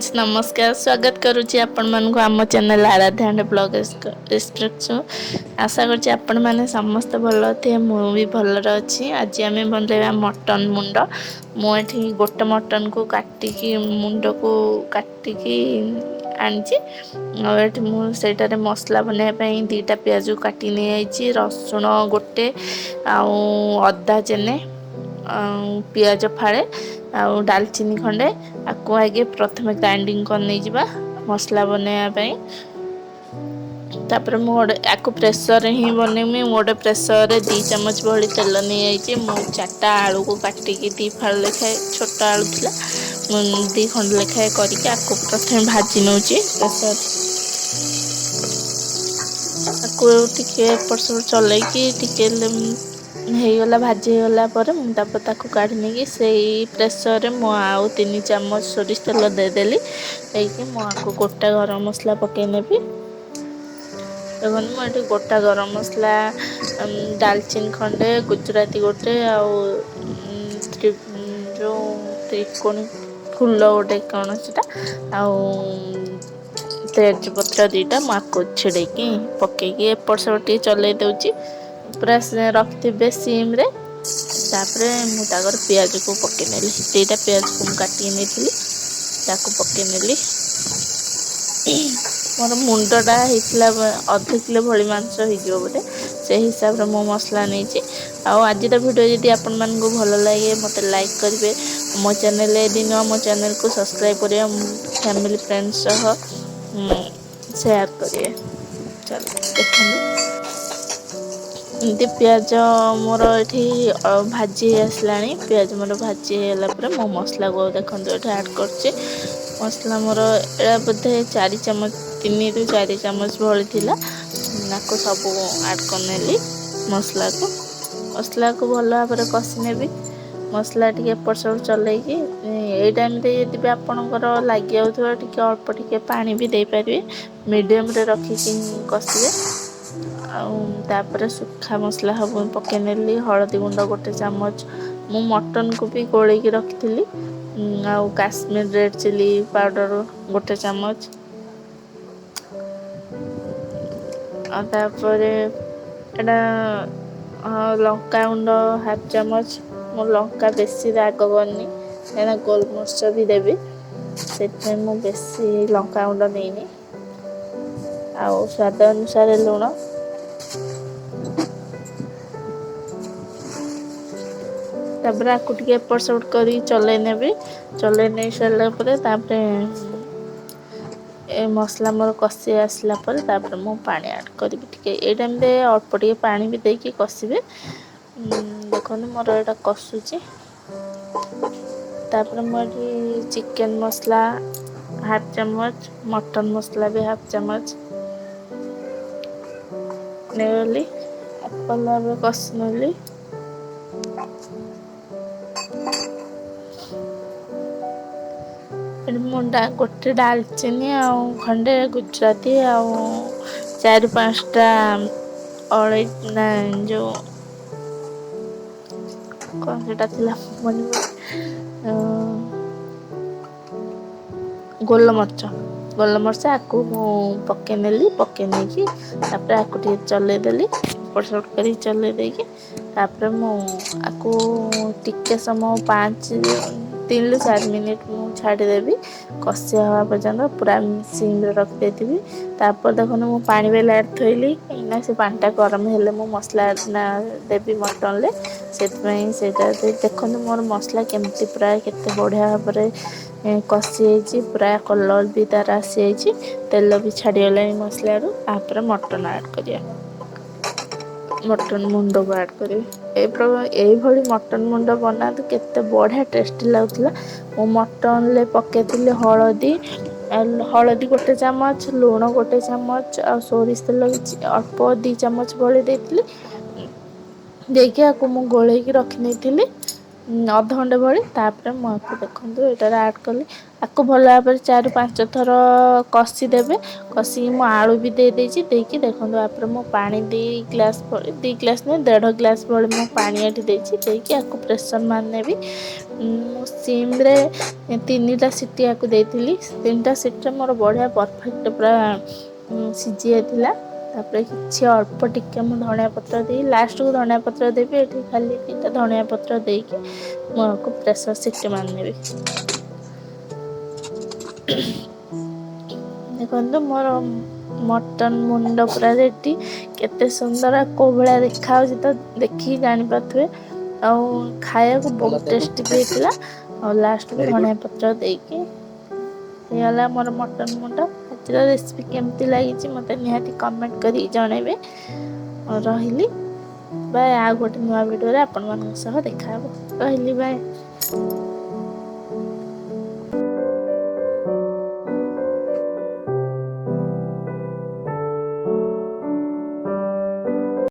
Friends नमस्कार स्वागत करुच्ची आपण मानक आम चैनल आराध्या&vlog आशा करछि आपण माने समस्त भल थे मु भी भलर अछि। आज आम बनलेबा मटन मुंड मुझे गोटे मटन को काटिकी मुंड को काटिकी आनी मुझे मसला बनवाई दीटा पियाज काटी नहीं रसुण गोटे आदा चेने पियाज फाड़े आउ डालचीनी खंडे आपको आगे प्रथम ग्राइंडिंग कर मसला बनवाई तापर मुझे प्रेसर ही बनमी गोटे प्रेसर रे 2 चम्मच भली तेल नहीं मु 4टा आलू को काटिकी 2 फाड़ लेखाए छोट आलू थिला 2 खंड लेखाए करके आपको प्रथम भाजी नौची प्रेसर आपको टिके एपट सेपट चलैकी टिके ହେଇଗଲା ଭାଜି ହେଇଗଲା ପରେ ମୁଁ ତାକୁ କାଢି ନେଇକି ସେଇ ପ୍ରେସରରେ ମୁଁ ଆଉ 3 ଚାମଚ ସୋରିଷ ତେଲ ଦେଇଦେଲି ଦେଇକି ମୁଁ ଆକୁ ଗୋଟା ଗରମ ମସଲା ପକେଇ ନେବି। ଦେଖନ୍ତୁ ମୁଁ ଏଠି ଗୋଟା ଗରମ ମସଲା ଡାଲଚିନି ଖଣ୍ଡେ ଗୁଜୁରାତି ଗୋଟେ ଆଉ ଯୋଉ ତ୍ରିକୋଣୀ ଫୁଲ ଗୋଟେ କଣ ସେଟା ଆଉ ତେଜପତ୍ର 2ଟା ମୁଁ ଆକୁ ଛିଡେଇକି ପକେଇକି ଏପଟ ସେପଟ ଟିକେ ଚଲେଇ ଦଉଛି ପୁରା ରଖିଥିବେ ସିମ ରେ। ତାପରେ ମୁଁ ତାଙ୍କର ପିଆଜ କୁ ପକେଇ ନେଲି 2ଟା ପିଆଜ କୁ ମୁଁ କାଟିକି ନେଇଥିଲି ତାକୁ ପକେଇ ନେଲି। ମୋର ମୁଣ୍ଡ ଟା ହେଇଥିଲା ଅଧ କିଲୋ ଭଳି ମାଂସ ହେଇଯିବ ବୋଧେ ସେଇ ହିସାବରେ ମୁଁ ମସଲା ନେଇଛି। ଆଉ ଆଜିର ଭିଡ଼ିଓ ଯଦି ଆପଣ ମାନଙ୍କୁ ଭଲ ଲାଗେ ମତେ ଲାଇକ୍ କରିବେ ମୋ ଚ୍ୟାନେଲ ଯଦି ନୂଆ ମୋ ଚ୍ୟାନେଲ କୁ ସବସ୍କ୍ରାଇବ କରିବା ଫ୍ୟାମିଲି ଫ୍ରେଣ୍ଡ ସହ ସେୟାର କରିବେ। ଚାଲ ଦେଖନ୍ତୁ ଏମିତି ପିଆଜ ମୋର ଏଠି ଭାଜି ଆସିଲାଣି ପିଆଜ ମୋର ଭାଜି ହେଇଗଲା ପରେ ମୋ ମସଲାକୁ ଦେଖନ୍ତୁ ଏଠି ଆଡ କରୁଛି। ମସଲା ମୋର ଏଟା ବୋଧେ 4 ଚାମଚ 3 ରୁ 4 ଚାମଚ ଭଳି ଥିଲା ଆକୁ ସବୁ ଆଡ କରିନେଲି ମସଲାକୁ ଭଲ ଭାବରେ କଷି ନେବି। ମସଲା ଟିକେ ଏପଟ ସେପଟ ଚଲେଇକି ଏଇ ଟାଇମରେ ଯଦି ବି ଆପଣଙ୍କର ଲାଗି ଯାଉଥିବ ଟିକେ ଅଳ୍ପ ଟିକେ ପାଣି ବି ଦେଇପାରିବେ ମିଡିୟମ ରେ ରଖିକି କଷିବେ। ଆଉ ତାପରେ ଶୁଖା ମସଲା ସବୁ ପକେଇ ନେଲି ହଳଦୀ ଗୁଣ୍ଡ 1 ଚାମଚ ମୁଁ ମଟନ କୁ ବି ଗୋଳେଇକି ରଖିଥିଲି ଆଉ କାଶ୍ମୀର ରେଡ ଚିଲି ପାଉଡର 1 ଚାମଚ ଆଉ ତାପରେ ଏଟା ଲଙ୍କାଗୁଣ୍ଡ 1/2 ଚାମଚ ମୁଁ ଲଙ୍କା ବେଶୀ ରାଗ କରିନି କାହିଁକିନା ଗୋଲମରିଚ ବି ଦେବି ସେଥିପାଇଁ ମୁଁ ବେଶୀ ଲଙ୍କାଗୁଣ୍ଡ ନେଇନି ଆଉ ସ୍ୱାଦ ଅନୁସାରେ ଲୁଣ। ତାପରେ ଆକୁ ଟିକେ ଏପଟ ସେପଟ କରି ଚଲେଇ ନେବି ଚଲେଇ ନେଇ ସାରିଲା ପରେ ତାପରେ ଏ ମସଲା ମୋର କଷି ଆସିଲା ପରେ ତାପରେ ମୁଁ ପାଣି ଆଡ କରିବି ଟିକେ ଏଇ ଟାଇମରେ ଅଳ୍ପ ଟିକେ ପାଣି ବି ଦେଇକି କଷିବେ। ଦେଖନ୍ତୁ ମୋର ଏଇଟା କଷୁଛି ତାପରେ ମୁଁ ଏଠି ଚିକେନ ମସଲା 1/2 ଚାମଚ ମଟନ ମସଲା ବି 1/2 ଚାମଚ ନେଇଗଲି ଆକୁ ଭଲ ଭାବରେ କଷି ନେଲି। ଏଠି ମୁଁ ଗୋଟେ ଡାଲଚିନି ଆଉ ଖଣ୍ଡେ ଗୁଜୁରାତି ଆଉ 4-5ଟା ଯୋଉ କଣ ସେଟା ଥିଲା ମନେ ଗୋଲମରିଚ ଆକୁ ମୁଁ ପକେଇ ନେଲି ପକେଇ ନେଇକି ତାପରେ ଆକୁ ଟିକେ ଚଲେଇଦେଲି ଏପଟ ସେପଟ କରିକି ଚଲେଇ ଦେଇକି ତାପରେ ମୁଁ ଆକୁ ଟିକେ ସମୟ 3 ରୁ 4 ମିନିଟ ମୁଁ ଛାଡ଼ିଦେବି କଷି ହବା ପର୍ଯ୍ୟନ୍ତ ପୁରା ସିମରେ ରଖିଦେଇଥିବି। ତାପରେ ଦେଖନ୍ତୁ ମୁଁ ପାଣି ବେଲେ ଥୋଇଲି କାହିଁକିନା ସେ ପାଣିଟା ଗରମ ହେଲେ ମୁଁ ମସଲା ଦେବି ମଟନରେ ସେଥିପାଇଁ ସେଇଟା ଦେଖନ୍ତୁ ମୋର ମସଲା କେମିତି ପୁରା କେତେ ବଢିଆ ଭାବରେ କଷି ହେଇଛି ପୁରା କଲର ବି ତାର ଆସିଯାଇଛି ତେଲ ବି ଛାଡିଗଲାଣି ମସଲାରୁ। ତାପରେ ମଟନ ଆଡ କରିବା ମଟନ ମୁଣ୍ଡକୁ ଆଡ କରିବି ଏଇଭଳି ମଟନ ମୁଣ୍ଡ ବନାନ୍ତୁ କେତେ ବଢିଆ ଟେଷ୍ଟି ଲାଗୁଥିଲା। ମୁଁ ମଟନରେ ପକେଇଥିଲି ହଳଦୀ 1 ଚାମଚ ଲୁଣ 1 ଚାମଚ ଆଉ ସୋରିଷ ତେଲ ଅଳ୍ପ 2 ଚାମଚ ଭଳି ଦେଇଥିଲି ଦେଇକି ଆକୁ ମୁଁ ଗୋଳେଇକି ରଖି ନେଇଥିଲି ଅଧଘଣ୍ଟେ ଭଳି। ତାପରେ ମୁଁ ଆକୁ ଦେଖନ୍ତୁ ଏଇଟାରେ ଆଡ଼୍ କଲି। ଆକୁ ଭଲ ଭାବରେ 4-5 ଥର କଷିଦେବେ। କଷିକି ମୁଁ ଆଳୁ ବି ଦେଇ ଦେଇଛି। ଦେଇକି ଦେଖନ୍ତୁ ତାପରେ ମୁଁ ପାଣି 2 ଗ୍ଲାସ୍ ଭଳି, 2 ଗ୍ଲାସ୍ ନୁହେଁ 1.5 ଗ୍ଲାସ୍ ଭଳି ମୁଁ ପାଣି ଏଠି ଦେଇଛି। ଦେଇକି ଆକୁ ପ୍ରେସର ମାରିନେବି। ମୁଁ ସିମରେ 3ଟା ସିଟି ଆକୁ ଦେଇଥିଲି। 3ଟା ସିଟିରେ ମୋର ବଢ଼ିଆ ପରଫେକ୍ଟ ପୁରା ସିଝି ଯାଇଥିଲା। ତାପରେ କିଛି ଅଳ୍ପ ଟିକେ ମୁଁ ଧଣିଆ ପତ୍ର ଦେଇ, ଲାଷ୍ଟକୁ ଧଣିଆ ପତ୍ର ଦେବି। ଏଠି ଖାଲି 2ଟା ଧଣିଆ ପତ୍ର ଦେଇକି ମୁଁ ଆକୁ ପ୍ରେସର ସିଟି ମାରିନେବି। ଦେଖନ୍ତୁ ମୋର ମଟନ ମୁଣ୍ଡ ପୁରା ରେଡି। କେତେ ସୁନ୍ଦର କୋଉ ଭଳିଆ ଦେଖା ହଉଛି ତ ଦେଖିକି ଜାଣିପାରୁଥିବେ। ଆଉ ଖାଇବାକୁ ବହୁତ ଟେଷ୍ଟି ବି ହେଇଥିଲା। ଆଉ ଲାଷ୍ଟକୁ ଧଣିଆ ପତ୍ର ଦେଇକି ହେଇଗଲା ମୋର ମଟନ ମୁଣ୍ଡ। ଆଜିର ରେସିପି କେମିତି ଲାଗିଛି ମୋତେ ନିହାତି କମେଣ୍ଟ କରିକି ଜଣେଇବେ। ରହିଲି ବାଏ। ଆଉ ଗୋଟେ ନୂଆ ଭିଡ଼ିଓରେ ଆପଣମାନଙ୍କ ସହ ଦେଖାହବ। ରହିଲି ବାଏ।